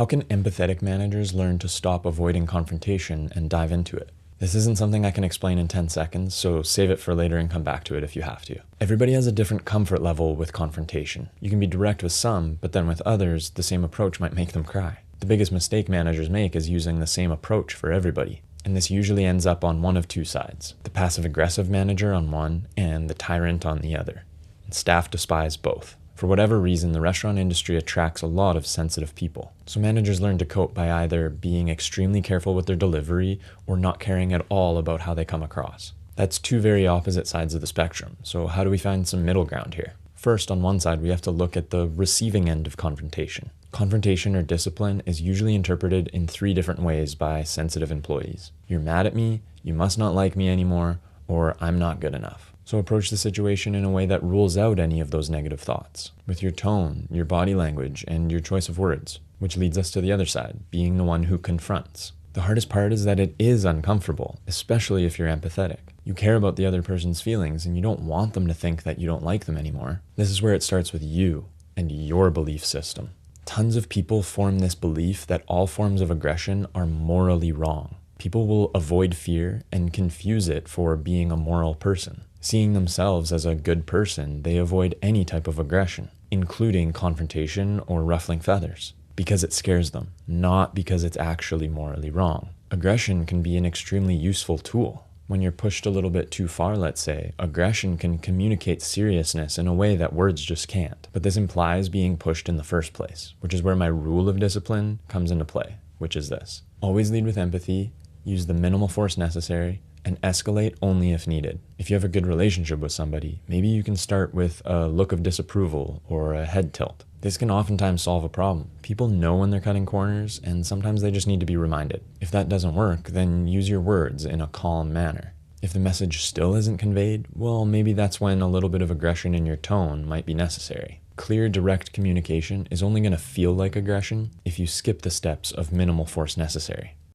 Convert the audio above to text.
How can empathetic managers learn to stop avoiding confrontation and dive into it? This isn't something I can explain in 10 seconds, so save it for later and come back to it if you have to. Everybody has a different comfort level with confrontation. You can be direct with some, but then with others, the same approach might make them cry. The biggest mistake managers make is using the same approach for everybody. And this usually ends up on one of two sides, the passive-aggressive manager on one and the tyrant on the other. And staff despise both. For whatever reason, the restaurant industry attracts a lot of sensitive people. So managers learn to cope by either being extremely careful with their delivery or not caring at all about how they come across. That's two very opposite sides of the spectrum. So how do we find some middle ground here? First, on one side, we have to look at the receiving end of confrontation. Confrontation or discipline is usually interpreted in three different ways by sensitive employees. You're mad at me, you must not like me anymore, or I'm not good enough. So approach the situation in a way that rules out any of those negative thoughts, with your tone, your body language, and your choice of words, which leads us to the other side, being the one who confronts. The hardest part is that it is uncomfortable, especially if you're empathetic. You care about the other person's feelings and you don't want them to think that you don't like them anymore. This is where it starts with you and your belief system. Tons of people form this belief that all forms of aggression are morally wrong. People will avoid fear and confuse it for being a moral person. Seeing themselves as a good person, they avoid any type of aggression, including confrontation or ruffling feathers, because it scares them, not because it's actually morally wrong. Aggression can be an extremely useful tool. When you're pushed a little bit too far, let's say, aggression can communicate seriousness in a way that words just can't. But this implies being pushed in the first place, which is where my rule of discipline comes into play, which is this. Always lead with empathy, use the minimal force necessary, and escalate only if needed. If you have a good relationship with somebody, maybe you can start with a look of disapproval or a head tilt. This can oftentimes solve a problem. People know when they're cutting corners, and sometimes they just need to be reminded. If that doesn't work, then use your words in a calm manner. If the message still isn't conveyed, well, maybe that's when a little bit of aggression in your tone might be necessary. Clear, direct communication is only going to feel like aggression if you skip the steps of minimal force necessary.